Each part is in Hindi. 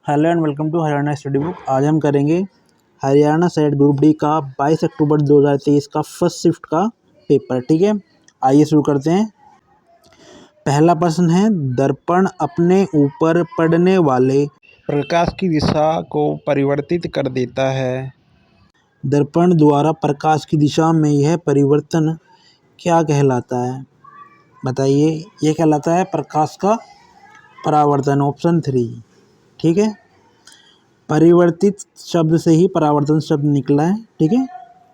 Hello and welcome to Haryana study book. आज हम करेंगे हरियाणा सेट ग्रुप डी का 22 अक्टूबर 2023 का फर्स्ट शिफ्ट का पेपर। ठीक है, आइए शुरू करते हैं। पहला प्रश्न है, दर्पण अपने ऊपर पड़ने वाले प्रकाश की दिशा को परिवर्तित कर देता है। दर्पण द्वारा प्रकाश की दिशा में यह परिवर्तन क्या कहलाता है? बताइए। यह कहलाता है प्रकाश का परावर्तन, ऑप्शन 3। ठीक है, परिवर्तित शब्द से ही परावर्तन शब्द निकला है। ठीक है,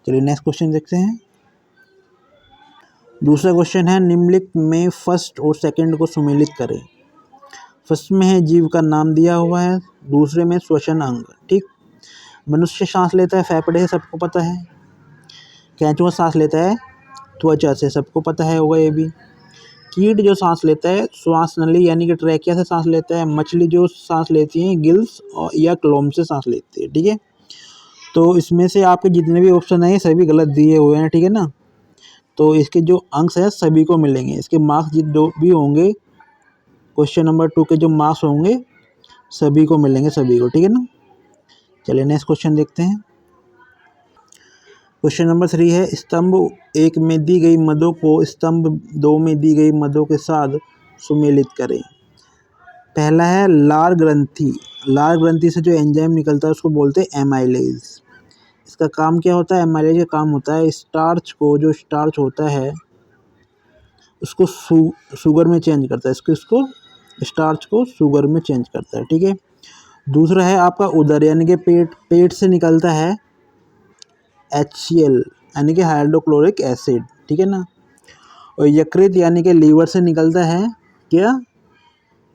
चलिए नेक्स्ट क्वेश्चन देखते हैं। दूसरा क्वेश्चन है, निम्नलिखित में फर्स्ट और सेकंड को सुमेलित करें। फर्स्ट में है जीव का नाम दिया हुआ है, दूसरे में श्वसन अंग। ठीक, मनुष्य सांस लेता है फेफड़े से, सबको पता है। केंचुआ सांस लेता है त्वचा से, सबको पता है होगा ये भी। कीट जो सांस लेता है श्वास नली यानी कि ट्रैकिया से सांस लेता है। मछली जो सांस लेती है गिल्स या क्लोम से सांस लेती है। ठीक है, तो इसमें से आपके जितने भी ऑप्शन है सभी गलत दिए हुए हैं। ठीक है ना, तो इसके जो अंक है सभी को मिलेंगे। इसके मार्क्स जो भी होंगे क्वेश्चन नंबर 2 के जो मार्क्स होंगे सभी को मिलेंगे, सभी को। ठीक है ना, चलिए नेक्स्ट क्वेश्चन देखते हैं। क्वेश्चन नंबर 3 है, स्तंभ 1 में दी गई मदों को स्तंभ 2 में दी गई मदों के साथ सुमेलित करें। पहला है लार ग्रंथि। लार ग्रंथि से जो एंजाइम निकलता है उसको बोलते हैं एमाइलेज। इसका काम क्या होता है? एमाइलेज का काम होता है स्टार्च को, जो स्टार्च होता है उसको शुगर में चेंज करता है। इसको स्टार्च को शुगर में चेंज करता है। ठीक है, दूसरा है आपका उदर यानी कि पेट से निकलता है HCl यानी कि हाइड्रोक्लोरिक एसिड। ठीक है ना, और यकृत यानी कि लीवर से निकलता है क्या?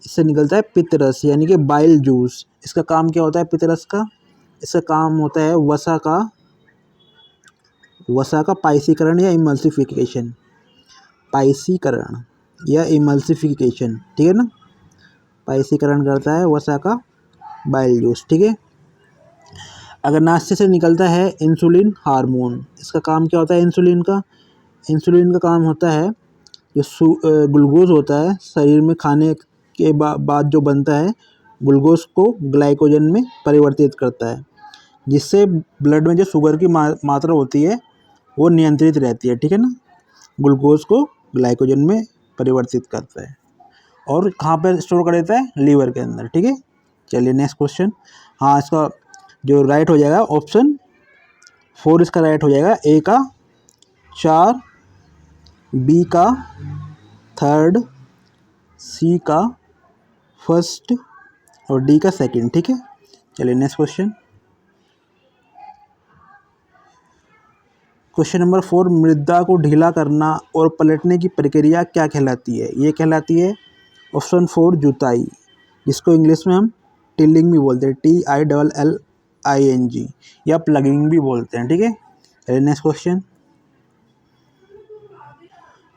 इससे निकलता है पित्तरस यानी कि बाइल जूस। इसका काम क्या होता है पित्तरस का? इसका काम होता है वसा का पाइसीकरण या इमल्सिफिकेशन। पाइसीकरण या इमल्सिफिकेशन, ठीक है ना, पाइसीकरण करता है वसा का बाइल जूस। ठीक है, अग्नाशय से निकलता है इंसुलिन हार्मोन। इसका काम क्या होता है इंसुलिन का? इंसुलिन का काम होता है जो ग्लूकोज होता है शरीर में खाने के बाद जो बनता है, ग्लूकोज को ग्लाइकोजन में परिवर्तित करता है, जिससे ब्लड में जो शुगर की मात्रा होती है वो नियंत्रित रहती है। ठीक है ना, ग्लूकोज को ग्लाइकोजन में परिवर्तित करता है और कहाँ पर स्टोर कर देता है? लीवर के अंदर। ठीक है, चलिए नेक्स्ट क्वेश्चन। हाँ, इसका जो राइट हो जाएगा ऑप्शन 4 इसका राइट हो जाएगा। ए का 4, बी का 3rd, सी का 1st और डी का 2nd। ठीक है, चलिए नेक्स्ट क्वेश्चन। क्वेश्चन नंबर 4, मृदा को ढीला करना और पलटने की प्रक्रिया क्या कहलाती है? ये कहलाती है ऑप्शन 4 जुताई, जिसको इंग्लिश में हम टिलिंग भी बोलते हैं, TILLING, या प्लगिंग भी बोलते हैं। ठीक है, चलिए नेक्स्ट क्वेश्चन।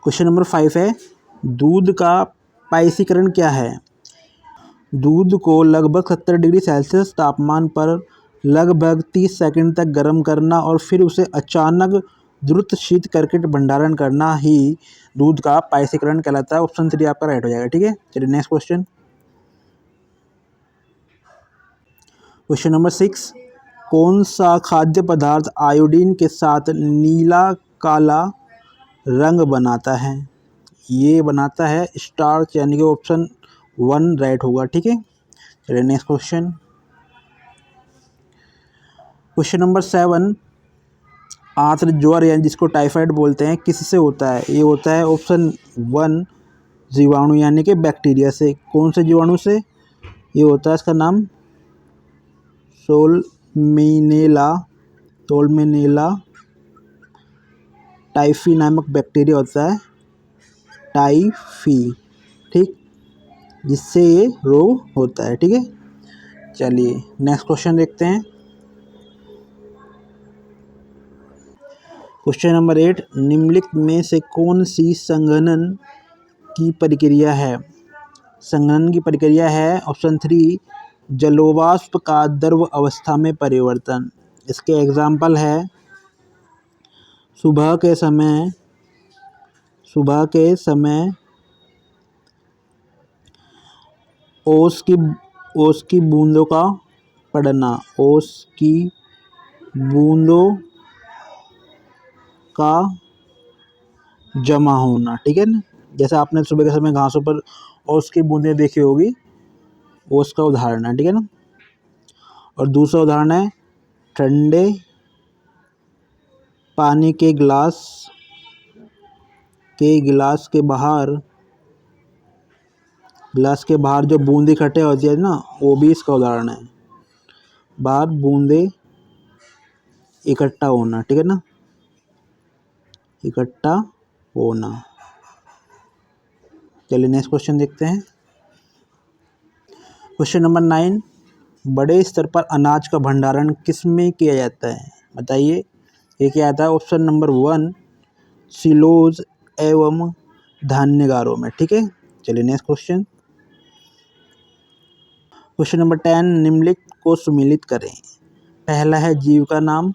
क्वेश्चन नंबर 5 है, दूध का पाइसीकरण क्या है? दूध को लगभग 70 डिग्री सेल्सियस तापमान पर लगभग 30 सेकंड तक गर्म करना और फिर उसे अचानक द्रुत शीत करके भंडारण करना ही दूध का पाइसीकरण कहलाता है। ऑप्शन 3 आपका राइट हो जाएगा। ठीक है, चलिए नेक्स्ट क्वेश्चन। क्वेश्चन नंबर 6, कौन सा खाद्य पदार्थ आयोडीन के साथ नीला काला रंग बनाता है? ये बनाता है स्टार्च यानी कि ऑप्शन 1 राइट होगा। ठीक है, चलिए नेक्स्ट क्वेश्चन। क्वेश्चन नंबर 7, आंत्र ज्वर यानी जिसको टाइफाइड बोलते हैं किससे होता है? ये होता है ऑप्शन 1 जीवाणु यानी कि बैक्टीरिया से। कौन से जीवाणु से? ये होता है इसका नाम सोलमेनेला टाइफी नामक बैक्टीरिया होता है, टाइफी। ठीक, जिससे ये रोग होता है। ठीक है, चलिए नेक्स्ट क्वेश्चन देखते हैं। क्वेश्चन नंबर 8, निम्नलिखित में से कौन सी संघनन की प्रक्रिया है? संघनन की प्रक्रिया है ऑप्शन 3 जलोवाष्प का द्रव अवस्था में परिवर्तन। इसके एग्जाम्पल है सुबह के समय ओस की ओस की बूंदों का पड़ना, ओस की बूंदों का जमा होना, ठीक है ना। जैसे आपने सुबह के समय घासों पर ओस की बूंदें देखी होगी, ओस का उदाहरण है, ठीक है ना। और दूसरा उदाहरण है ठंडे पानी के गिलास के बाहर जो बूंद इकट्ठे होती है ना, वो भी इसका उदाहरण है। बाहर बूंदे इकट्ठा होना, ठीक है ना, इकट्ठा होना। चलिए नेक्स्ट क्वेश्चन देखते हैं। क्वेश्चन नंबर 9, बड़े स्तर पर अनाज का भंडारण किस में किया जाता है, बताइए। ये क्या आता है? ऑप्शन नंबर 1 सिलोज एवं धान्यगारों में, ठीक है। चलिए नेक्स्ट क्वेश्चन। क्वेश्चन नंबर 10, निम्नलिखित को सुमेलित करें। पहला है जीव का नाम,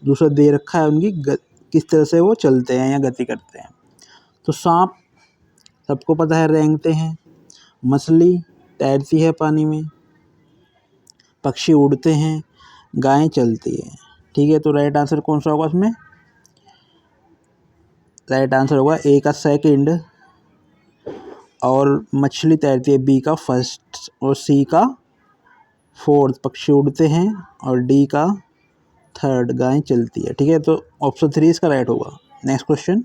दूसरा दे रखा है उनकी किस तरह से वो चलते हैं या गति करते हैं। तो सांप सबको पता है रेंगते हैं, मछली तैरती है पानी में, पक्षी उड़ते हैं, गायें चलती है, ठीक है। तो राइट आंसर कौन सा होगा उसमें? राइट आंसर होगा ए का सेकंड, और मछली तैरती है बी का फर्स्ट, और सी का फोर्थ पक्षी उड़ते हैं, और डी का थर्ड गायें चलती है, ठीक है। तो ऑप्शन 3 इसका राइट होगा। Next question.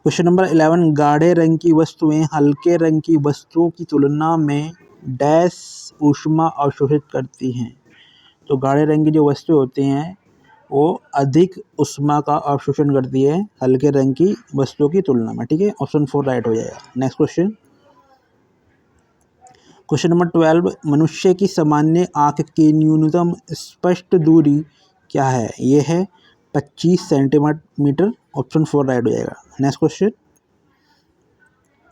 क्वेश्चन नंबर 11, गाढ़े रंग की वस्तुएं हल्के रंग की वस्तुओं की तुलना में डैश ऊष्मा अवशोषित करती हैं। तो गाढ़े रंग की जो वस्तुएं होती हैं वो अधिक ऊष्मा का अवशोषण करती है हल्के रंग की वस्तुओं की तुलना में, ठीक है। ऑप्शन 4 राइट हो जाएगा। Next question. क्वेश्चन नंबर 12, मनुष्य की सामान्य आँख की न्यूनतम स्पष्ट दूरी क्या है? ये है 25 सेंटीमीटर। ऑप्शन 4 राइट हो जाएगा। Next question.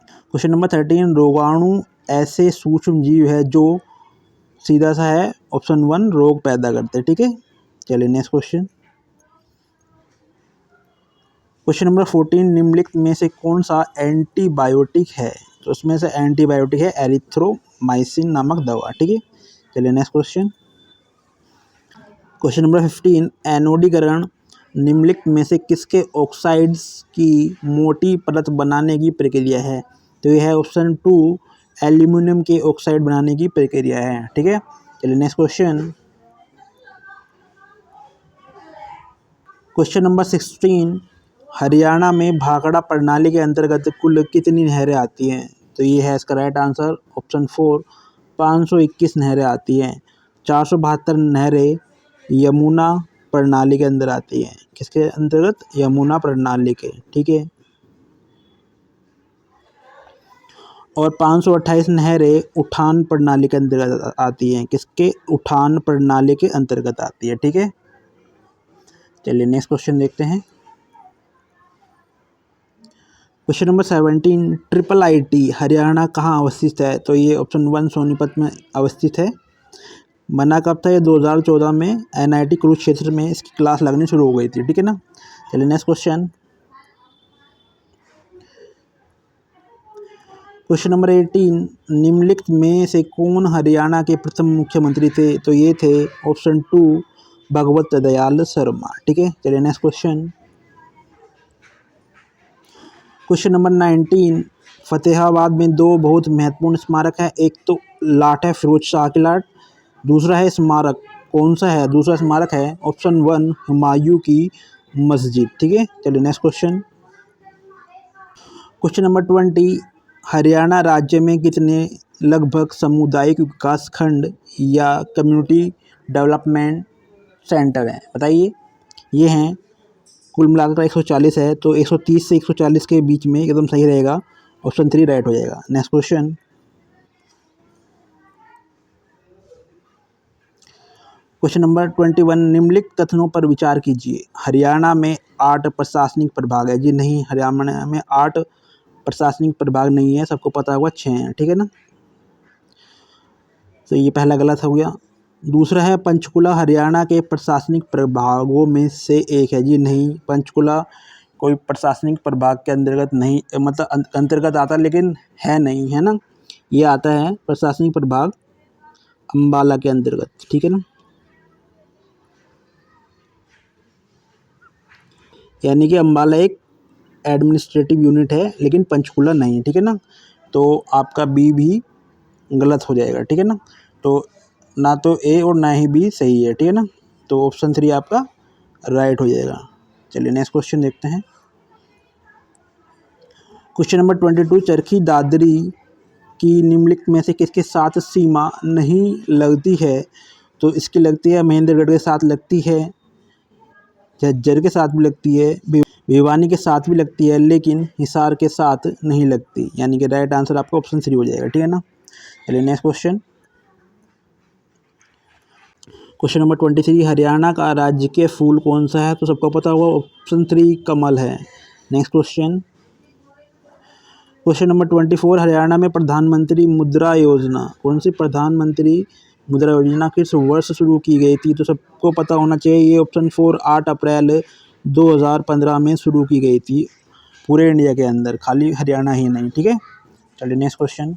क्वेश्चन नंबर 13, रोगाणु ऐसे सूक्ष्म जीव है जो सीधा सा है, ऑप्शन 1 रोग पैदा करते हैं, ठीक है। चलिए नेक्स्ट क्वेश्चन। क्वेश्चन नंबर 14, निम्नलिखित में से कौन सा एंटीबायोटिक है? तो उसमें से एंटीबायोटिक है एरिथ्रोमाइसिन नामक दवा, ठीक है। चलिए नेक्स्ट क्वेश्चन। क्वेश्चन नंबर 15, एनोडीकरण निम्नलिखित में से किसके ऑक्साइड्स की मोटी परत बनाने की प्रक्रिया है? तो यह है ऑप्शन 2 एल्यूमिनियम के ऑक्साइड बनाने की प्रक्रिया है, ठीक है। चलिए next question. Question number 16, Haryana में भाखड़ा प्रणाली के अंतर्गत कुल कितनी नहरें आती हैं? तो ये है इसका राइट आंसर, ऑप्शन 4 521 नहरें आती हैं। 472 नहरें यमुना प्रणाली के अंदर आती हैं। किसके अंतर्गत? यमुना प्रणाली के, ठीक है। और 528 नहरें उठान प्रणाली के अंतर्गत आती हैं। किसके? उठान प्रणाली के अंतर्गत आती है, ठीक है। चलिए नेक्स्ट क्वेश्चन देखते हैं। Question number 17, triple IT Haryana कहाँ अवस्थित है? तो ये ऑप्शन 1 सोनीपत में अवस्थित है। बना कब था? ये 2014 में एनआईटी कुरुक्षेत्र में इसकी क्लास लगनी शुरू हो गई थी, ठीक है ना। चलिए नेक्स्ट क्वेश्चन। क्वेश्चन नंबर 18, निम्नलिखित में से कौन हरियाणा के प्रथम मुख्यमंत्री थे? तो ये थे ऑप्शन 2 भगवत दयाल शर्मा, ठीक है। चलिए next question. Question number 19, Fatehabad में दो बहुत महत्वपूर्ण स्मारक हैं। एक तो लाट है फिरोज शाह की लाट, दूसरा है स्मारक, कौन सा है दूसरा स्मारक? है ऑप्शन 1 हुमायूं की मस्जिद, ठीक है। चलिए next question. Question number 20, Haryana राज्य में कितने लगभग सामुदायिक विकास खंड या कम्युनिटी डेवलपमेंट सेंटर हैं? बताइए। ये हैं कुल मिलाकर 140 है, तो 130 से 140 के बीच में एकदम सही रहेगा। ऑप्शन 3 राइट हो जाएगा। Next question. क्वेश्चन नंबर 21, निम्नलिखित कथनों पर विचार कीजिए। हरियाणा में 8 प्रशासनिक प्रभाग है। जी नहीं, हरियाणा में 8 प्रशासनिक प्रभाग नहीं है, सबको पता होगा 6 हैं, ठीक है ना। तो ये पहला गलत हो गया। दूसरा है पंचकुला हरियाणा के प्रशासनिक प्रभागों में से एक है। जी नहीं, पंचकुला कोई प्रशासनिक प्रभाग के अंतर्गत नहीं, मतलब अंतर्गत आता लेकिन है नहीं, है ना। ये आता है प्रशासनिक प्रभाग अम्बाला के अंतर्गत, ठीक है ना। यानी कि अम्बाला एक एडमिनिस्ट्रेटिव यूनिट है लेकिन पंचकुला नहीं, ठीक है ना। तो आपका बी भी गलत हो जाएगा, ठीक है ना। तो ना तो ए और ना ही बी सही है, ठीक है ना। तो ऑप्शन 3 आपका राइट हो जाएगा। चलिए नेक्स्ट क्वेश्चन देखते हैं। क्वेश्चन नंबर 22, चरखी दादरी की निम्नलिखित में से किसके साथ सीमा नहीं लगती है? तो इसकी लगती है महेंद्रगढ़ के साथ लगती है, झज्जर के साथ भी लगती है, भिवानी के साथ भी लगती है, लेकिन हिसार के साथ नहीं लगती। यानी कि राइट आंसर आपका ऑप्शन 3 हो जाएगा, ठीक है ना। चलिए next question. Question number 23, Haryana का राजकीय फूल कौन सा है? तो सबको पता होगा ऑप्शन 3 कमल है। Next question. Question number 24, Haryana में प्रधानमंत्री मुद्रा योजना, कौन सी प्रधानमंत्री मुद्रा योजना किस वर्ष शुरू की गई थी? तो सबको पता होना चाहिए, ये ऑप्शन 4 8 अप्रैल 2015 में शुरू की गई थी पूरे इंडिया के अंदर, खाली हरियाणा ही नहीं, ठीक है। चलिए next question.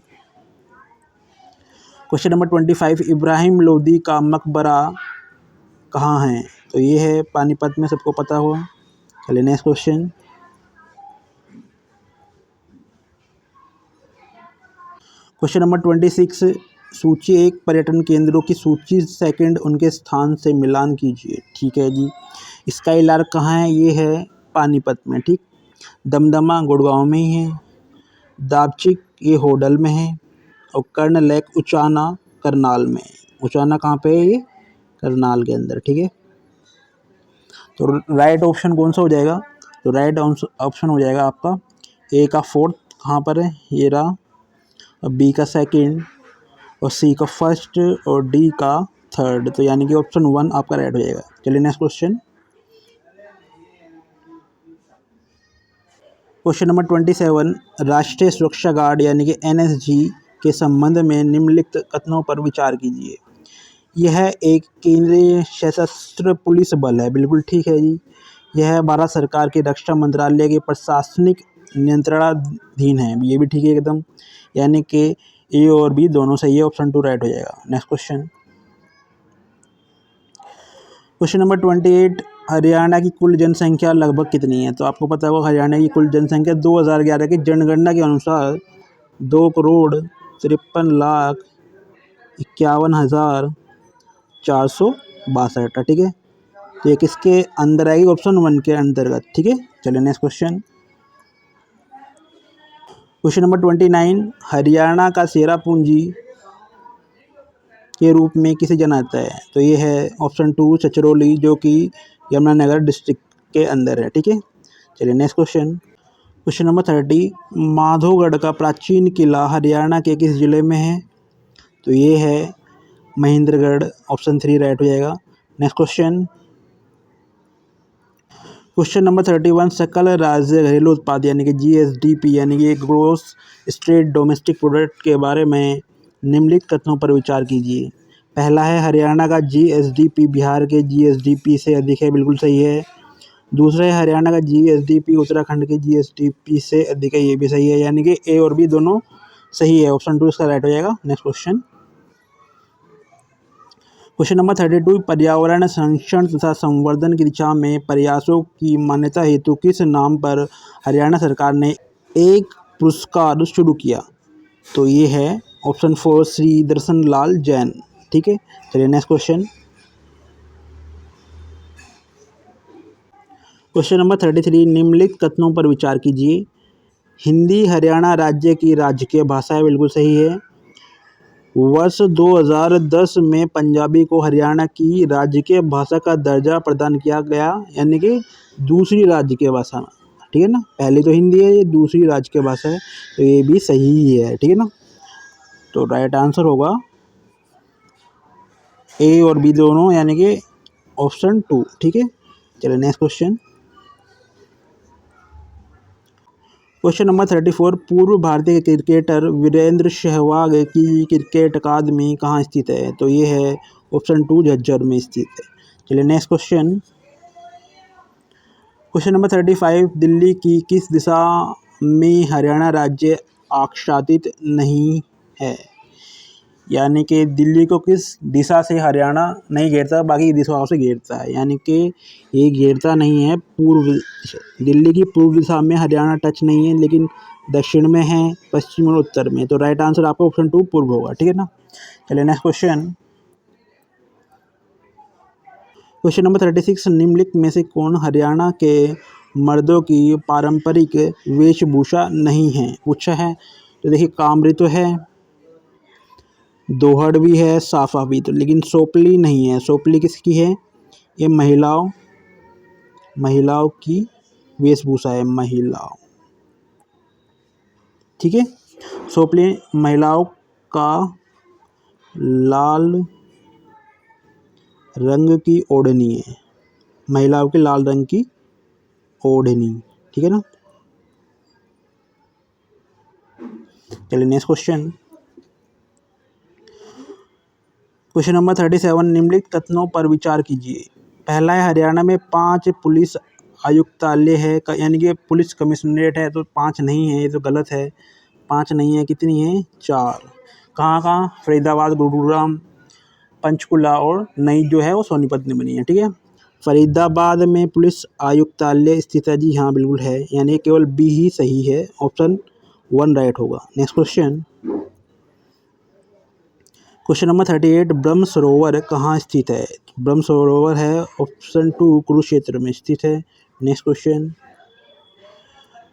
Question number 25, Ibrahim Lodi का मकबरा कहाँ है? तो ये है पानीपत में, सबको पता होगा। चलिए नेक्स्ट क्वेश्चन। क्वेश्चन नंबर 26, सूची 1 पर्यटन केंद्रों की सूची 2 उनके स्थान से मिलान कीजिए, ठीक है जी। स्काई लार्क कहाँ है? ये है पानीपत में, ठीक। दमदमा गुड़गांव में ही है, दापचिक ये होडल में है, और कर्ण लेक उचाना करनाल में है। उचाना कहाँ पे है? ये करनाल के अंदर, ठीक है। तो राइट ऑप्शन कौन सा हो जाएगा? तो राइट ऑप्शन हो जाएगा आपका ए का 4th कहाँ पर है? ये रहा, और बी का 2nd, और सी का 1st, और डी का 3rd। तो यानी कि ऑप्शन 1 आपका राइट हो जाएगा। चलिए नेक्स्ट क्वेश्चन। क्वेश्चन नंबर 27, राष्ट्रीय सुरक्षा गार्ड यानी कि एनएसजी के संबंध में निम्नलिखित कथनों पर विचार कीजिए। यह एक केंद्रीय सशस्त्र पुलिस बल है, बिल्कुल ठीक है जी। यह भारत सरकार के रक्षा मंत्रालय के प्रशासनिक नियंत्रणाधीन है, ये भी ठीक है एकदम। यानी कि ए और बी दोनों सही है, ऑप्शन 2 राइट हो जाएगा। Next question. Question number 28, Haryana की कुल जनसंख्या लगभग कितनी है? तो आपको पता होगा हरियाणा की कुल जनसंख्या 2011 की जनगणना के अनुसार 2,53,51,462 है, ठीक है। तो ये किसके अंदर आएगी? ऑप्शन 1 के अंतर्गत, ठीक है। चलिए next question. Question number 29, Haryana का चेरापूंजी के रूप में किसे जाना जाता है? तो ये है ऑप्शन 2 छछरौली, जो कि यमुनानगर डिस्ट्रिक्ट के अंदर है, ठीक है। चलिए next question. Question number 30, Madhogarh का प्राचीन किला हरियाणा के किस जिले में है? तो ये है महेंद्रगढ़, ऑप्शन 3 राइट हो जाएगा। Next question. क्वेश्चन नंबर 31, सकल राज्य घरेलू उत्पाद यानी कि जीएसडीपी यानी कि ग्रोस स्टेट डोमेस्टिक प्रोडक्ट के बारे में निम्नलिखित कथनों पर विचार कीजिए। पहला है हरियाणा का जीएसडीपी बिहार के जीएसडीपी से अधिक है, बिल्कुल सही है। दूसरा है हरियाणा का जीएसडीपी उत्तराखंड के जीएसडीपी से अधिक है, ये भी सही है। यानी कि ए और बी दोनों सही है, ऑप्शन 2 इसका राइट हो जाएगा। Next question. क्वेश्चन नंबर 32, पर्यावरण संरक्षण तथा संवर्धन की दिशा में प्रयासों की मान्यता हेतु किस नाम पर हरियाणा सरकार ने एक पुरस्कार शुरू किया? तो ये है ऑप्शन 4 श्री दर्शन लाल जैन, ठीक है। चलिए नेक्स्ट क्वेश्चन। क्वेश्चन नंबर 33, निम्नलिखित कथनों पर विचार कीजिए। हिंदी हरियाणा राज्य की राजकीय भाषा है, बिल्कुल सही है। वर्ष 2010 में पंजाबी को हरियाणा की राजकीय भाषा का दर्जा प्रदान किया गया, यानी कि दूसरी राजकीय भाषा, ठीक है ना। पहले तो हिंदी है, ये दूसरी राजकीय भाषा है, तो ये भी सही ही है, ठीक है ना। तो राइट आंसर होगा ए और बी दोनों, यानी कि ऑप्शन 2, ठीक है। चलिए नेक्स्ट क्वेश्चन। क्वेश्चन नंबर 34, पूर्व भारतीय क्रिकेटर वीरेंद्र सहवाग की क्रिकेट अकादमी कहाँ स्थित है? तो ये है ऑप्शन 2 झज्जर में स्थित है। चलिए next question. Question number 35, Delhi की किस दिशा में हरियाणा राज्य आच्छादित नहीं है। यानी कि दिल्ली को किस दिशा से हरियाणा नहीं घेरता, बाकी दिशाओं से घेरता है। यानी कि ये घेरता नहीं है पूर्व, दिल्ली की पूर्व दिशा में हरियाणा टच नहीं है, लेकिन दक्षिण में है, पश्चिम और उत्तर में। तो राइट आंसर आपका ऑप्शन 2 पूर्व होगा, ठीक है ना। चलिए नेक्स्ट क्वेश्चन। क्वेश्चन नंबर 36, निम्नलिखित में से कौन हरियाणा के मर्दों की पारंपरिक वेशभूषा नहीं है, पूछा है। तो देखिए, कामरी तो है, दोहड़ भी है, साफा भी, तो लेकिन सोपली नहीं है। सोपली किसकी है? ये महिलाओं की वेशभूषा है, महिलाओं, ठीक है। सोपली महिलाओं का लाल रंग की ओढ़नी है, महिलाओं की लाल रंग की ओढ़नी, ठीक है ना। चलिए नेक्स्ट क्वेश्चन। क्वेश्चन नंबर 37, निम्नलिखित कथनों पर विचार कीजिए। पहला है, हरियाणा में 5 पुलिस आयुक्तालय है, यानी कि पुलिस कमिश्नरेट है, तो 5 नहीं है, ये तो गलत है। 5 नहीं है, कितनी है? 4। कहाँ कहाँ? फरीदाबाद, गुरुग्राम, पंचकुला और नई जो है वो सोनीपत में बनी है, ठीक है। फरीदाबाद में पुलिस आयुक्तालय स्थित है, जी हाँ बिल्कुल है, यानी केवल बी ही सही है, ऑप्शन 1 राइट होगा। Next question. क्वेश्चन नंबर 38, ब्रह्म सरोवर कहाँ स्थित है? ब्रह्म सरोवर है ऑप्शन 2 कुरुक्षेत्र में स्थित है। Next question.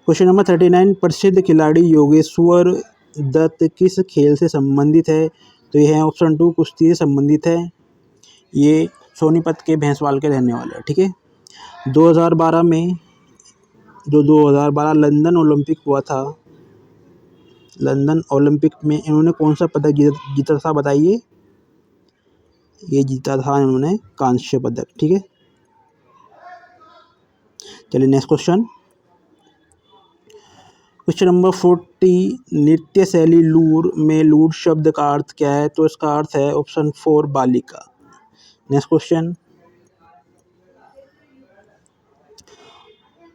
क्वेश्चन नंबर 39, प्रसिद्ध खिलाड़ी योगेश्वर दत्त किस खेल से संबंधित है? तो ये है ऑप्शन 2 कुश्ती से संबंधित है। ये सोनीपत के भैंसवाल के रहने वाले हैं, ठीक है। 2012 में, जो 2012 लंदन ओलंपिक हुआ था, लंदन ओलंपिक में इन्होंने कौन सा पदक जीता था बताइए? ये जीता था इन्होंने कांस्य पदक, ठीक है। चलिए नेक्स्ट क्वेश्चन। क्वेश्चन नंबर 40, नृत्य शैली लूर में लूर शब्द का अर्थ क्या है? तो इसका अर्थ है ऑप्शन 4 बालिका। Next question.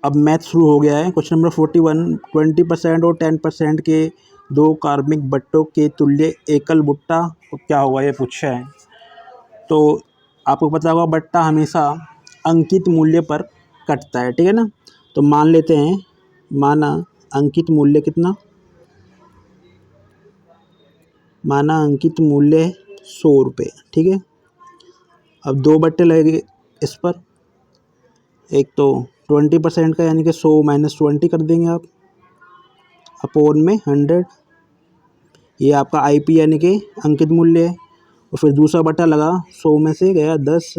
अब मैथ शुरू हो गया है। क्वेश्चन नंबर 41, 20% और 10% के 2 कार्बनिक बट्टों के तुल्य एकल बुट्टा क्या होगा, ये पूछा है। तो आपको पता होगा, बट्टा हमेशा अंकित मूल्य पर कटता है, ठीक है ना। तो मान लेते हैं, माना अंकित मूल्य कितना? माना अंकित मूल्य 100 रुपये, ठीक है। अब 2 बट्टे लगेंगे इस पर, एक तो 20% का, यानी कि 100 माइनस 20 कर देंगे आप, अपोन में 100, ये आपका आईपी यानी कि अंकित मूल्य है। और फिर दूसरा बट्टा लगा, 100 में से गया 10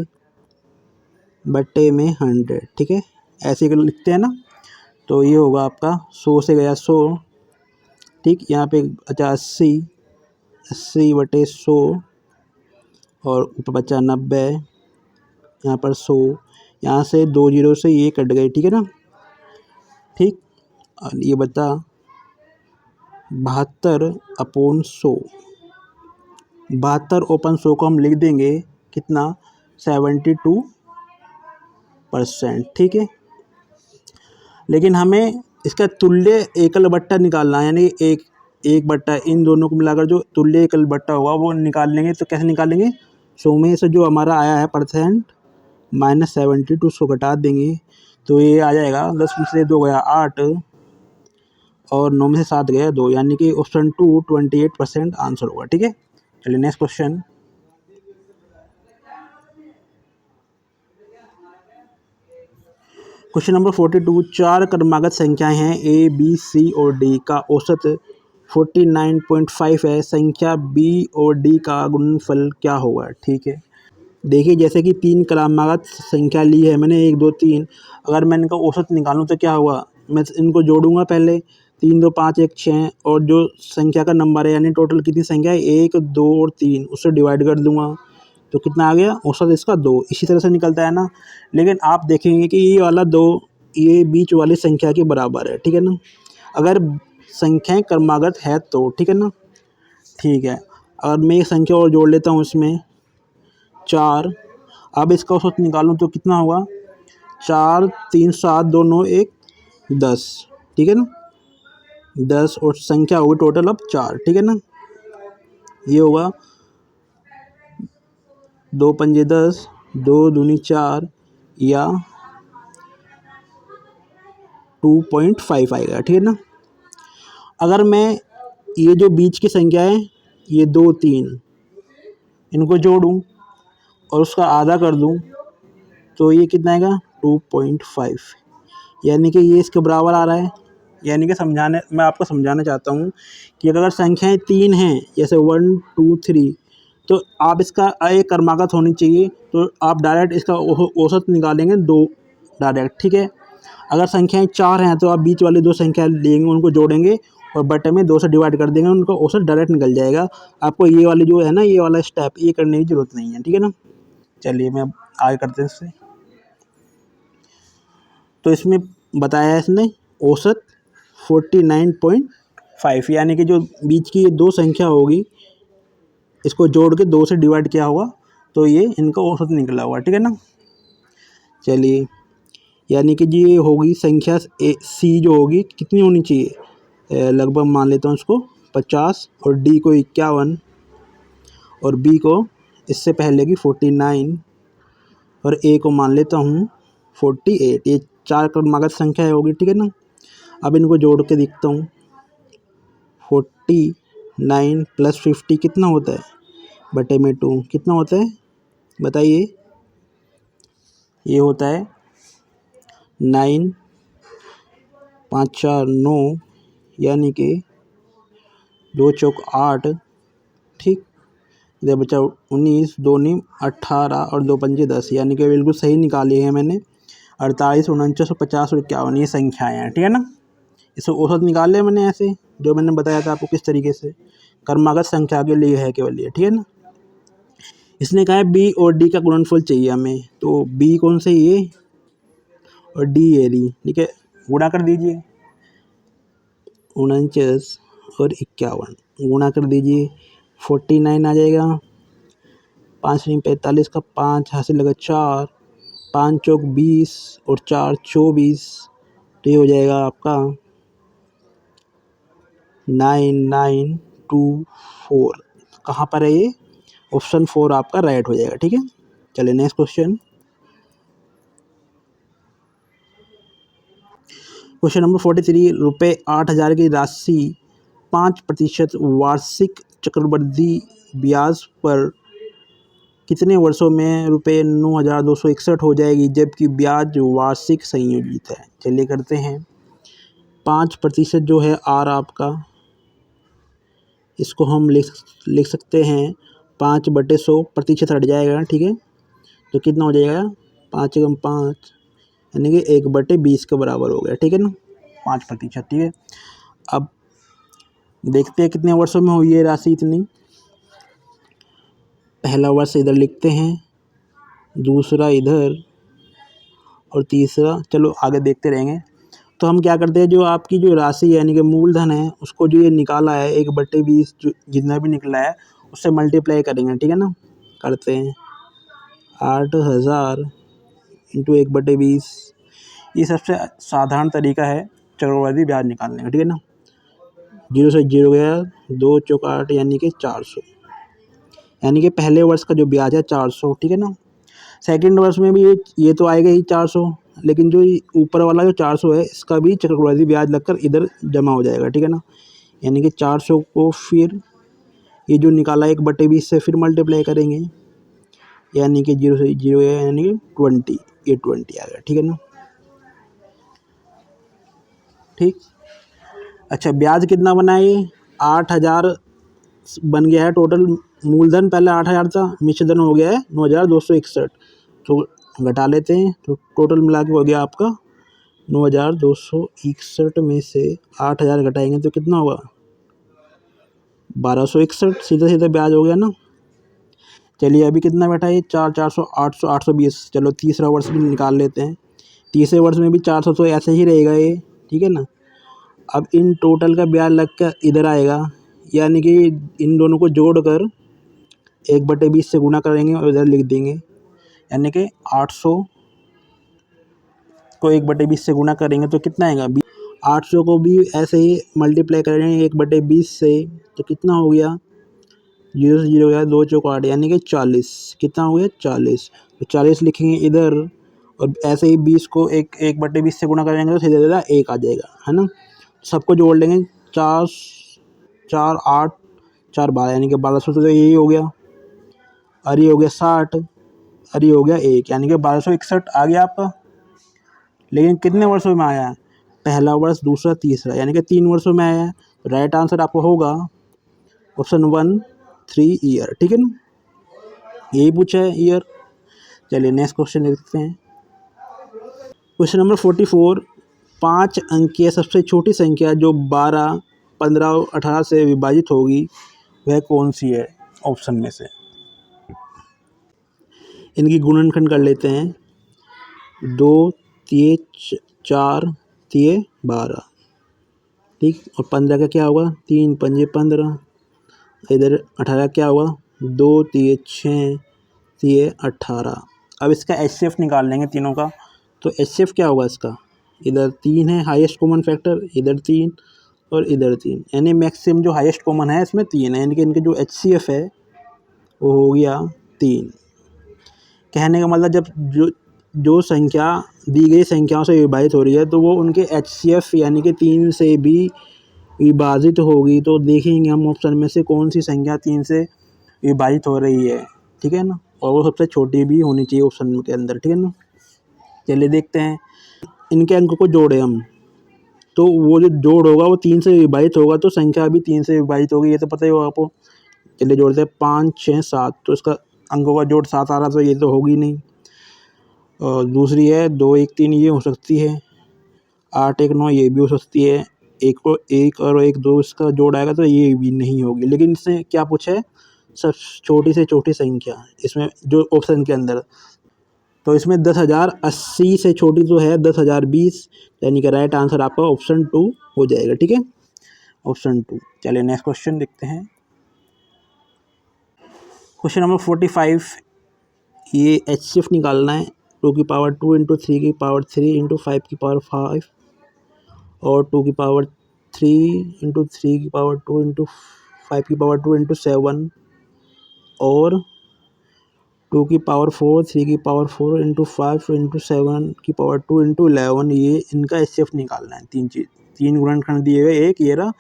बट्टे में 100, ठीक है, ऐसे कर लिखते हैं ना। तो ये होगा आपका 100 से गया 100, ठीक, यहाँ पे अच्छा 80 बटे 100 और ऊपर बचा 90, यहाँ पर 100, यहाँ से 2 जीरो से ये कट गए, ठीक है ना, ठीक। और ये बता 72 अपोन 100, 72 ओपन 100 को हम लिख देंगे कितना? 72%, ठीक है। लेकिन हमें इसका तुल्य एकल बट्टा निकालना है, यानी एक बट्टा इन दोनों को मिलाकर जो तुल्य एकल बट्टा होगा वो निकाल लेंगे। तो कैसे निकालेंगे? 100 में से जो हमारा आया है परसेंट माइनस 72, उसको घटा देंगे, तो ये आ जाएगा 10 में से 2 गया 8 और 9 में से 7 गया 2, यानी कि ऑप्शन 2 28% आंसर होगा, ठीक है। चलिए नेक्स्ट क्वेश्चन। क्वेश्चन नंबर 42, 4 क्रमागत संख्याएं हैं ए बी सी और डी का औसत 49.5 है, संख्या बी और डी का गुणनफल क्या होगा? ठीक है, देखिए जैसे कि 3 क्रमागत संख्या ली है मैंने, 1 2 3, अगर मैं इनका औसत निकालूं तो क्या होगा? मैं इनको जोड़ूंगा पहले, 3 2 5 1 6, और जो संख्या का नंबर है यानी टोटल कितनी संख्या है 1 2 और 3, उससे डिवाइड कर दूंगा, तो कितना आ गया? औसत इसका 2। इसी तरह से निकलता है ना। लेकिन आप देखेंगे कि ये वाला 2 ये बीच वाली संख्या के बराबर है, ठीक है ना, अगर संख्याएं क्रमागत है तो, ठीक है ना। ठीक है, अगर मैं एक संख्या और जोड़ लेता हूँ इसमें 4, अब इसका औसत निकालूं तो कितना होगा? 4 3 7 2 9 1 10, ठीक है ना, 10 और संख्या होगी टोटल अब 4, ठीक है ना। ये होगा 2 पंजे 10, 2 दूनी 4 या 2.5 आएगा, ठीक है ना। अगर मैं ये जो बीच की संख्या है, ये 2 3 इनको जोड़ूं और उसका आधा कर दूं तो ये कितना आएगा 2.5, यानी कि ये इसके बराबर आ रहा है। यानी कि मैं आपको समझाना चाहता हूँ कि अगर संख्याएं 3 हैं, जैसे 1 2 3, तो आप इसका एक क्रमागत होनी चाहिए, तो आप डायरेक्ट इसका औसत निकालेंगे 2 डायरेक्ट, ठीक है। अगर संख्याएं 4 हैं तो आप बीच वाली 2 संख्या लेंगे, उनको जोड़ेंगे और बटे में 2 से डिवाइड कर देंगे, उनका औसत डायरेक्ट निकल जाएगा। आपको ये वाली जो है ना, ये वाला स्टेप ये करने की ज़रूरत नहीं है, ठीक है ना। चलिए मैं आगे करते हैं इससे। तो इसमें बताया है इसने औसत 49.5, यानी कि जो बीच की ये 2 संख्या होगी, इसको जोड़ के 2 से डिवाइड किया होगा तो ये इनका औसत निकला हुआ, ठीक है ना। चलिए, यानी कि ये होगी संख्या सी जो होगी कितनी होनी चाहिए, लगभग मान लेता हूँ उसको 50, और डी को 51, और बी को इससे पहले की 49, और ए को मान लेता हूँ 48। ये 4 क्रमागत संख्या होगी, ठीक है ना। अब इनको जोड़ के देखता हूँ, 49 + 50 कितना होता है, बटे में 2 कितना होता है बताइए। ये होता है 9 5 4 9, यानी कि 2 चौक 8, ठीक। इधर बचा 19, 2 नीम 18 और 2 पंजे 10, यानी कि बिल्कुल सही निकाली है मैंने। 48 49 50 और 51 ये संख्याएँ हैं, ठीक है ना। इसको औसत निकाल लिया मैंने, ऐसे जो मैंने बताया था आपको किस तरीके से, क्रमागत संख्या के लिए है केवल ये, ठीक है ना। इसने कहा है बी और डी का गुणनफल चाहिए हमें, तो बी कौन से ये और डी ये डी, ठीक है। गुणा कर दीजिए, 49 और 51 गुणा कर दीजिए, 49 आ जाएगा, 5 नहीं 45 का 5 हासिल लगा 4, 5 चौक 20 और 4 24, तो ये हो जाएगा आपका 9924। कहाँ पर है ये, ऑप्शन 4 आपका राइट हो जाएगा, ठीक है। चलिए नेक्स्ट क्वेश्चन। क्वेश्चन नंबर 43, रुपये 8,000 की राशि 5% वार्षिक चक्रवृद्धि ब्याज पर कितने वर्षों में रुपये 9,261 हो जाएगी, जबकि ब्याज वार्षिक संयोजित है। चलिए करते हैं। 5% जो है आर आपका, इसको हम लिख सकते हैं 5/100, प्रतिशत हट जाएगा, ठीक है। तो कितना हो जाएगा 5 × 5, यानी कि 1/20 के बराबर हो गया, ठीक है ना, 5%, ठीक है। अब देखते हैं कितने वर्षों में हुई है राशि इतनी। पहला वर्ष इधर लिखते हैं, दूसरा इधर, और तीसरा, चलो आगे देखते रहेंगे। तो हम क्या करते हैं, जो आपकी जो राशि यानी कि मूलधन है, उसको जो ये निकाला है 1/20 जो जितना भी निकला है उससे मल्टीप्लाई करेंगे, ठीक है ना। करते हैं 8,000 इंटू 1/20, ये सबसे साधारण तरीका है चक्रवृद्धि ब्याज निकालने का, ठीक है ना। 0 से 0 गया, 2 चौक 8, यानी कि 400, यानी कि पहले वर्ष का जो ब्याज है 400, ठीक है ना। सेकंड वर्ष में भी ये तो आएगा ही 400, लेकिन जो ऊपर वाला जो 400 है इसका भी चक्रवृद्धि ब्याज लगकर इधर जमा हो जाएगा, ठीक है ना। यानी कि 400 को फिर ये जो निकाला 1/20 से फिर मल्टीप्लाई करेंगे, यानी कि 0 से 0 है, यानी कि 20, ये 20 आ गया, ठीक है ना। ठीक, अच्छा ब्याज कितना बना ये 8,000 बन गया है टोटल। मूलधन पहले 8,000 था, मिश्रधन हो गया है 9,261, तो घटा लेते हैं, तो टोटल मिला के हो गया आपका 9,261 में से 8,000 घटाएंगे तो कितना होगा 1,261, सीधा सीधा ब्याज हो गया ना। चलिए अभी कितना बैठा है 4 400 800 820, चलो तीसरा वर्ष भी निकाल लेते हैं। तीसरे वर्ष में भी 400 तो ऐसे ही रहेगा ये, ठीक है ना। अब इन टोटल का ब्याज लग कर इधर आएगा, यानी कि इन दोनों को जोड़कर 1/20 से गुणा करेंगे और इधर लिख देंगे, यानी कि 800 को 1/20 से गुणा करेंगे तो कितना आएगा 800 को भी ऐसे ही मल्टीप्लाई करेंगे 1/20 से, तो कितना हो गया जीरो से जीरो गया, 2 चौक 8 यानी कि 40। कितना हो गया 40। तो 40 लिखेंगे इधर, और ऐसे ही 20 को 1/20 से गुणा करेंगे तो सीधा सीधा 1 आ जाएगा, है ना। सबको जोड़ लेंगे, 4 4 8 4 12 यानी कि 1200, तो यही हो गया। और ये हो गया 60, और ये हो गया 1 यानी कि 1261 आ गया आपका। लेकिन कितने वर्षों में आया है? पहला वर्ष, दूसरा, तीसरा, यानी कि 3 वर्षों में आया है। तो राइट आंसर आपको होगा ऑप्शन 1 3 ईयर, ठीक है ना, यही पूछा है ईयर। चलिए नेक्स्ट क्वेश्चन देखते हैं। क्वेश्चन नंबर 44, 5 अंकीय सबसे छोटी संख्या जो 12 15 और 18 से विभाजित होगी वह कौन सी है ऑप्शन में से? इनकी गुणनखंड कर लेते हैं। 2 3 4 3 12, ठीक। और 15 का क्या होगा? 3 पंजे 15। इधर 18 क्या होगा? 2 3 6 3 18। अब इसका HCF निकाल लेंगे तीनों का। तो HCF क्या होगा इसका? इधर 3 है हाईएस्ट कॉमन फैक्टर, इधर 3 और इधर 3, यानी मैक्सिमम जो हाईएस्ट कॉमन है इसमें 3 है, यानी कि इनके जो HCF है वो हो गया 3। कहने का मतलब जब जो संख्या दी गई संख्याओं से विभाजित हो रही है तो वो उनके HCF यानी कि 3 से भी विभाजित होगी। तो देखेंगे हम ऑप्शन में से कौन सी संख्या 3 से विभाजित हो रही है, ठीक है ना, और वो सबसे छोटी भी होनी चाहिए ऑप्शन के अंदर, ठीक है ना। चलिए देखते हैं, इनके अंक को जोड़े हम, तो वो जो जोड़ होगा वो 3 से विभाजित होगा, तो संख्या भी 3 से विभाजित होगी, ये तो पता ही होगा आपको। चलिए जोड़ते हैं, 5 6 7, तो इसका अंकों का जोड़ 7 आ रहा, तो ये तो होगी नहीं। और दूसरी है 2 1 3, ये हो सकती है। 8 1 9, ये भी हो सकती है। 1 और 1 2 इसका जोड़ आएगा तो ये भी नहीं होगी। लेकिन इसने क्या पूछा है? सब छोटी से छोटी संख्या, इसमें जो ऑप्शन के अंदर, तो इसमें 10,080 से छोटी जो है 10,020, यानी कि राइट आंसर आपका ऑप्शन 2 हो जाएगा, ठीक है, ऑप्शन 2। चलिए नेक्स्ट क्वेश्चन देखते हैं। क्वेश्चन नंबर 45, ये HCF निकालना है। 2 की पावर 2 इंटू 3 की पावर 3 इंटू 5 की पावर 5, और 2 की पावर 3 इंटू 3 की पावर 2 इंटू 5 की पावर 2 इंटू 7, और 2 की पावर 4 3 की पावर 4 इंटू 5 इंटू 7 की पावर 2 इंटू 11, ये इनका HCF निकालना है। 3 गुणनखंड दिए हुए, एक ये रहा,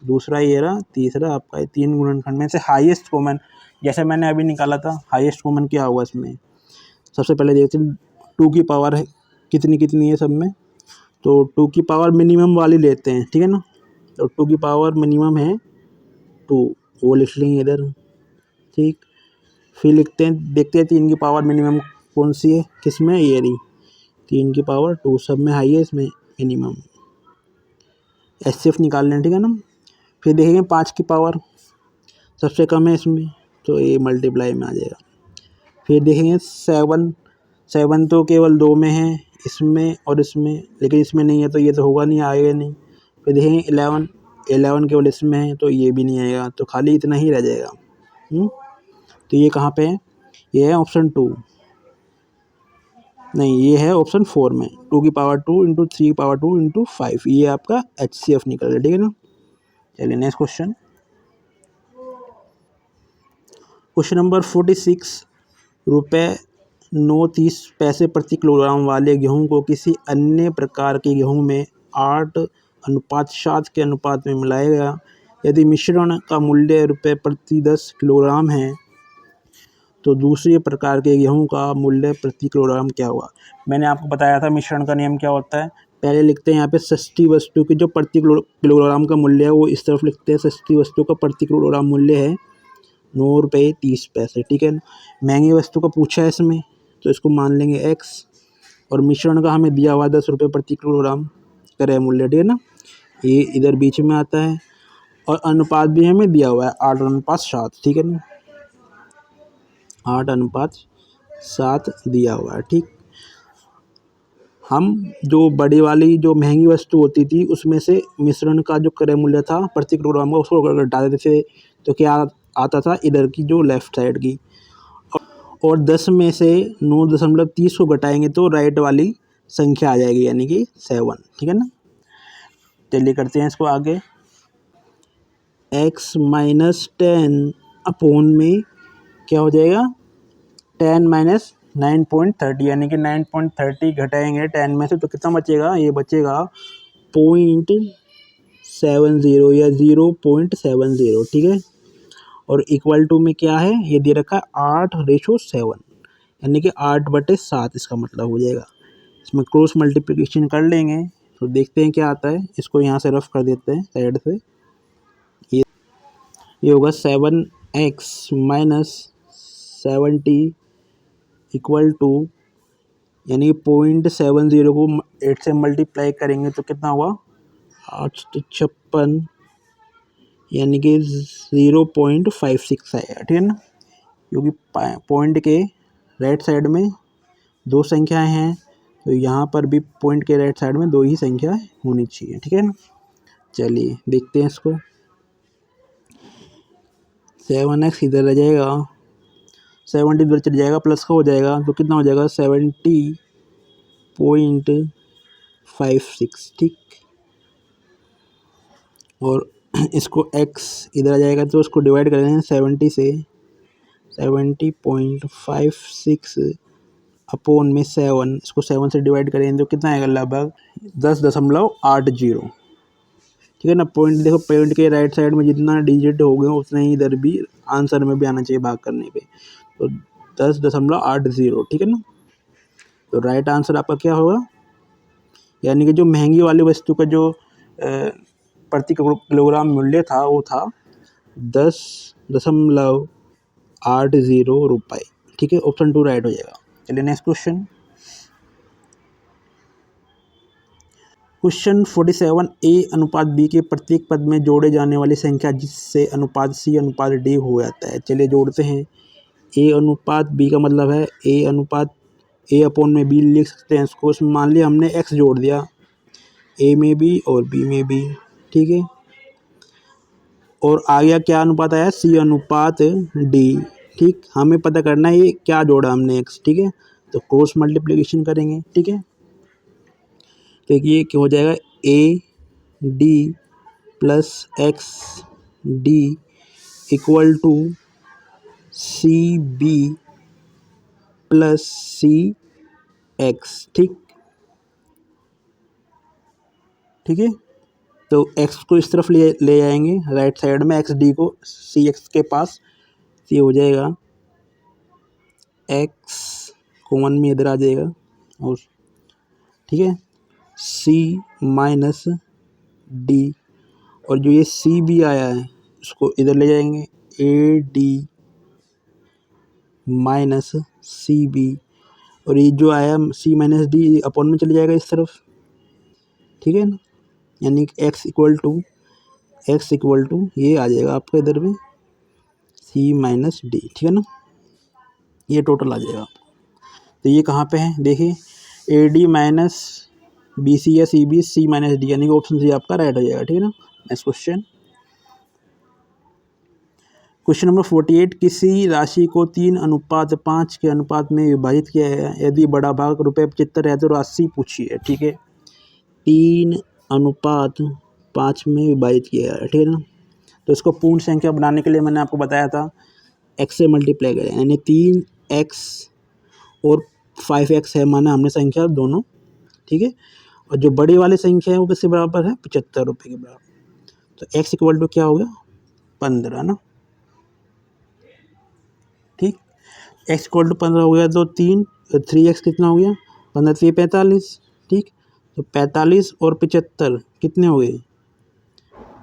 दूसरा ये रहा, तीसरा आपका 3 गुणनखंड में से हाईएस्ट कॉमन, जैसे मैंने अभी निकाला था, हाईएस्ट कॉमन क्या होगा इसमें? सबसे पहले देखते हैं 2 की पावर है कितनी कितनी है सब में, तो 2 की पावर मिनिमम वाली लेते हैं, ठीक है ना। तो 2 की पावर मिनिमम है 2, वो लिख लेंगे इधर, ठीक। फिर लिखते हैं, देखते हैं 3 की पावर मिनिमम कौन सी है, किस में? ये रही 3 की पावर 2, सब में हाई है, इसमें मिनिमम। HCF निकाल लें, ठीक है ना। फिर देखेंगे 5 की पावर सबसे कम है इसमें, तो ये मल्टीप्लाई में आ जाएगा। फिर देखेंगे 7 तो केवल 2 में है, इसमें और इसमें, लेकिन इसमें नहीं है तो ये तो होगा नहीं, आएगा नहीं। फिर देखेंगे 11 केवल इसमें है, तो ये भी नहीं आएगा, तो खाली इतना ही रह जाएगा। तो ये कहाँ पे है? ये है ऑप्शन 2, नहीं, ये है ऑप्शन 4 में। 2 की पावर 2 इंटू 3 की पावर 2 इंटू 5, ये आपका HCF निकल गया, ठीक है ना। चलिए नेक्स्ट क्वेश्चन। क्वेश्चन नंबर 46, रुपये 9.30 प्रति किलोग्राम वाले गेहूं को किसी अन्य प्रकार के गेहूं में 8:7 के अनुपात में मिलाया गया। यदि मिश्रण का मूल्य रुपये प्रति 10 किलोग्राम है तो दूसरे प्रकार के गेहूं का मूल्य प्रति किलोग्राम क्या हुआ? मैंने आपको बताया था मिश्रण का नियम क्या होता है। पहले लिखते हैं यहाँ पे सस्ती वस्तु की जो प्रति किलोग्राम का मूल्य है वो इस तरफ लिखते हैं, सस्ती वस्तु का प्रति किलोग्राम मूल्य है 9.30 रुपये, ठीक है। महंगी वस्तु का पूछा है इसमें, तो इसको मान लेंगे x, और मिश्रण का हमें दिया हुआ 10 रुपये प्रति किलोग्राम क्रय मूल्य, ठीक है ना, ये इधर बीच में आता है। और अनुपात भी हमें दिया हुआ है 8:7, ठीक है ना, 8:7 दिया हुआ है, ठीक। हम जो बड़ी वाली जो महंगी वस्तु होती थी उसमें से मिश्रण का जो क्रय मूल्य था प्रति किलोग्राम का उसको अगर डाल देते थे तो क्या आता था? इधर की जो लेफ्ट साइड की, और 10 में से 9.30 को घटाएंगे तो राइट वाली संख्या आ जाएगी, यानी कि 7, ठीक है ना। चलिए करते हैं इसको आगे। x - 10 अपोन में क्या हो जाएगा 10 माइनस 9.30 यानी कि 9.30 घटाएंगे 10 में से तो कितना बचेगा, ये बचेगा 0.70 या 0.70, ठीक है। और इक्वल टू में क्या है, ये दे रखा है 8:7 यानी कि 8/7 इसका मतलब हो जाएगा। इसमें क्रॉस मल्टीप्लिकेशन कर लेंगे तो देखते हैं क्या आता है। इसको यहाँ से रफ कर देते हैं साइड से। ये होगा 7x माइनस 70 इक्वल टू, यानी 0.70 को 8 से मल्टीप्लाई करेंगे तो कितना हुआ 856 यानी कि 0.56 आएगा, ठीक है ना। क्योंकि पॉइंट के राइट साइड में दो संख्याएं हैं तो यहाँ पर भी पॉइंट के राइट साइड में दो ही संख्याएं होनी चाहिए, ठीक है ना। चलिए देखते हैं इसको। 7x इधर आ जाएगा, 70 इधर चल जाएगा, प्लस का हो जाएगा तो कितना हो जाएगा 70.56, ठीक। और इसको x इधर आ जाएगा तो उसको डिवाइड करेंगे 70 से, 70.56 अपोन में 7, इसको 7 से डिवाइड करेंगे तो कितना आएगा लगभग 10.80, ठीक है ना। पॉइंट देखो, पॉइंट के राइट साइड में जितना डिजिट हो गए उतना ही इधर भी आंसर में भी आना चाहिए भाग करने पे, तो 10.80, ठीक है ना। तो राइट आंसर आपका क्या होगा, यानी कि जो महंगी वाली वस्तु का जो प्रति किलोग्राम मूल्य था वो था 10.80 रुपये, ठीक है। ऑप्शन 2 राइट हो जाएगा। चलिए नेक्स्ट क्वेश्चन। क्वेश्चन 47, ए अनुपात बी के प्रत्येक पद में जोड़े जाने वाली संख्या जिससे अनुपात सी अनुपात डी हो जाता है। चलिए जोड़ते हैं। ए अनुपात बी का मतलब है ए अनुपात ए अपोन में बी लिख सकते हैं इसको। इसमें मान लिया हमने एक्स जोड़ दिया ए में भी और बी में भी, ठीक है। और आ गया क्या अनुपात आया, सी अनुपात डी, ठीक। हमें पता करना है ये क्या जोड़ा हमने एक्स, ठीक है। तो क्रॉस मल्टीप्लिकेशन करेंगे, ठीक है। तो ये क्या हो जाएगा A D plus X D equal to C B plus C X, ठीक, ठीक है। तो x को इस तरफ ले जाएंगे राइट साइड में, एक्स डी को सी एक्स के पास, ये हो जाएगा x कॉमन में इधर आ जाएगा और ठीक है c माइनस डी, और जो ये सी बी आया है उसको इधर ले जाएंगे A D minus C B, और ये जो आया सी माइनस डी अपॉन में चले जाएगा इस तरफ, ठीक है ना। यानी x इक्वल टू ये आ जाएगा आपका इधर में c माइनस डी, ठीक है ना। ये टोटल आ जाएगा। तो ये कहाँ पे है देखिए, A D minus B C या C B C minus D, यानी कि ऑप्शन सी आपका राइट हो जाएगा, ठीक है ना। Next question. क्वेश्चन नंबर 48, किसी राशि को 3:5 के अनुपात में विभाजित किया है। यदि बड़ा भाग ₹75 है तो राशि पूछिए, ठीक है। 3:5 में विभाजित किया है, ठीक है ना। तो इसको पूर्ण संख्या बनाने के लिए मैंने आपको बताया था x से मल्टीप्लाई करें, यानी 3x और 5x है माना हमने संख्या दोनों, ठीक है। और जो बड़ी वाली संख्या है वो किसके बराबर है, ₹75 के बराबर। तो x इक्वल टू क्या हो गया 15 ना, ठीक। x इक्वल टू 15 हो गया तो 3x कितना हो गया 15 3 45, ठीक। तो 45 और 75 कितने हो गए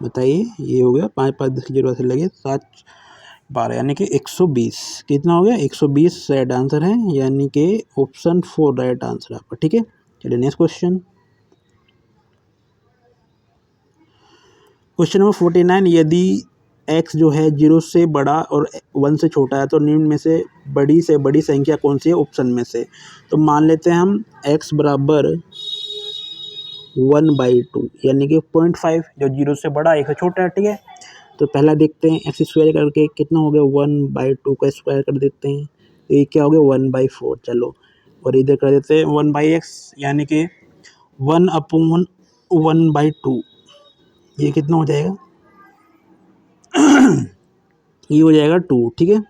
बताइए, ये हो गया 5 5 10 0 से लगे 7 12 यानी कि 120, कितना हो गया 120 राइट आंसर है, यानी कि ऑप्शन 4 राइट आंसर आपका, ठीक है। चलिए नेक्स्ट क्वेश्चन। क्वेश्चन नंबर 49, यदि x जो है 0 से बड़ा और 1 से छोटा है तो निम्न में से बड़ी संख्या कौन सी है ऑप्शन में से। तो मान लेते हैं हम x बराबर 1/2 यानी कि 0.5, जो 0 से बड़ा 1 से छोटा है, ठीक है। तो पहला देखते हैं x स्क्वायर करके कितना हो गया 1/2 का स्क्वायर कर देते हैं तो ये क्या हो गया 1/4, चलो। और इधर कर देते हैं 1/x यानी कि 1/1/2, ये कितना हो जाएगा ये हो जाएगा 2, ठीक है।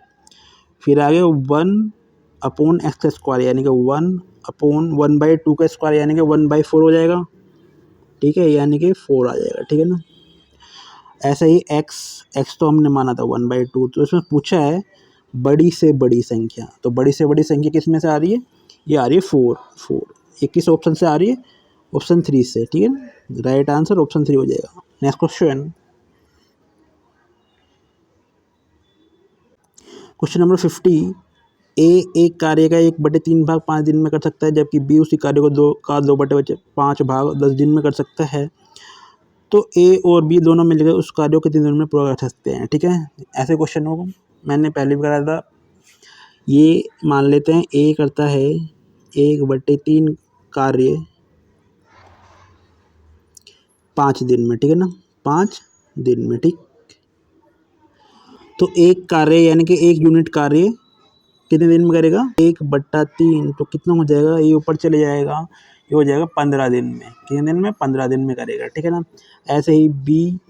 फिर आगे 1/x² यानी कि 1/1/2 का स्क्वायर यानी कि 1/4 हो जाएगा, ठीक है, यानी कि 4 आ जाएगा, ठीक है ना। ऐसे ही x तो हमने माना था 1/2, तो इसमें पूछा है बड़ी से बड़ी संख्या, तो बड़ी से बड़ी संख्या किस में से आ रही है, ये आ रही है 4। ये किस ऑप्शन से आ रही है, ऑप्शन 3 से, ठीक है। राइट आंसर ऑप्शन 3 हो जाएगा। Next question, question number 50। ए एक कार्य का 1/3 भाग 5 दिन में कर सकता है, जबकि बी उसी कार्य को 2/5 भाग 10 दिन में कर सकता है। तो ए और बी दोनों मिलकर उस कार्य को कितने दिन में पूरा कर सकते हैं, ठीक है। ऐसे क्वेश्चन को मैंने पहले भी कराया था। ये मान लेते हैं ए करता है 1/3 कार्य 5 दिन में, ठीक है ना, 5 दिन में, ठीक। तो एक कार्य यानी कि एक यूनिट कार्य कितने दिन में करेगा, 1/3, तो कितना हो जाएगा, ये ऊपर चले जाएगा, ये हो जाएगा 15 दिन में। कितने दिन में, 15 दिन में करेगा, ठीक है ना। ऐसे ही बी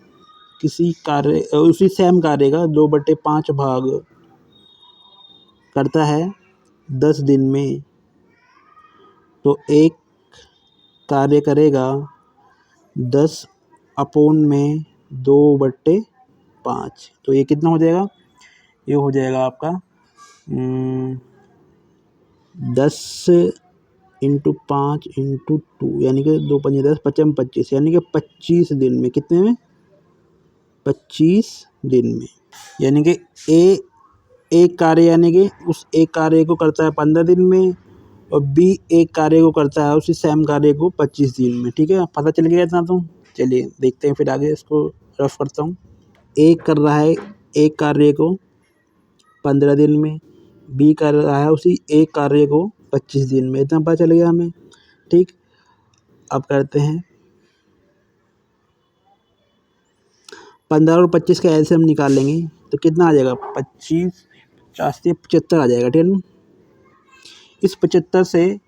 किसी कार्य उसी सेम कार्य का 2/5 भाग करता है 10 दिन में, तो एक कार्य करेगा 10/2/5, तो ये कितना हो जाएगा, ये हो जाएगा आपका 10 × 5 × 2 यानी कि 2×5 = 10, 5×5 = 25, यानी कि 25 दिन में, कितने में, 25 दिन में। यानी कि ए एक कार्य यानी कि उस एक कार्य को करता है 15 दिन में, और बी एक कार्य को करता है उसी सेम कार्य को 25 दिन में, ठीक है। पता चल गया इतना तो। चलिए देखते हैं फिर आगे, इसको रफ करता हूँ। ए कर रहा है एक कार्य को 15 दिन में, बी कर रहा है उसी एक कार्य को 25 दिन में, इतना पता चल गया हमें, ठीक। अब करते हैं 15 और 25 का एलसीएम निकाल लेंगे, तो कितना आ जाएगा, 25 50 75 आ जाएगा, ठीक है ना। इस 75 से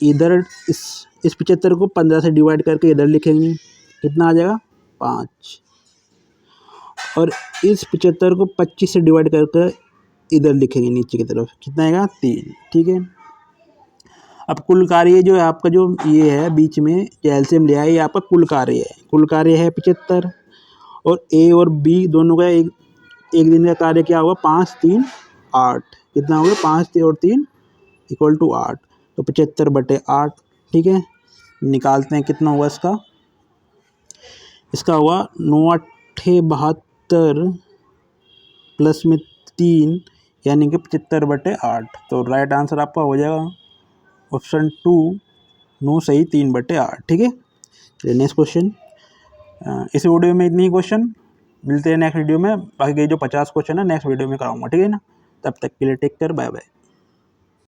इधर इस 75 को 15 से डिवाइड करके इधर लिखेंगे, कितना आ जाएगा, 5। और इस 75 को 25 से डिवाइड करके इधर लिखेंगे नीचे की तरफ, कितना आएगा, 3, ठीक है। अब कुल कार्य जो है आपका, जो ये है बीच में एलसीएम लिया है, ये आपका कुल कार्य है। कुल कार्य है 75, और ए और बी दोनों का एक दिन का कार्य क्या होगा, 5 3 8, कितना होगा, 5 और 3 = 8, तो 75/8, ठीक है। निकालते हैं कितना हुआ इसका, हुआ 9 × 8 = 72 प्लस में 3 यानी कि 75/8, तो राइट आंसर आपका हो जाएगा ऑप्शन 2, 9 सही 3/8, ठीक है। चलिए नेक्स्ट क्वेश्चन। इस वीडियो में इतनी ही क्वेश्चन, मिलते हैं नेक्स्ट वीडियो में। बाकी के जो 50 क्वेश्चन है नेक्स्ट वीडियो में कराऊंगा, ठीक है ना। तब तक के लिए टेक केयर, बाय बाय।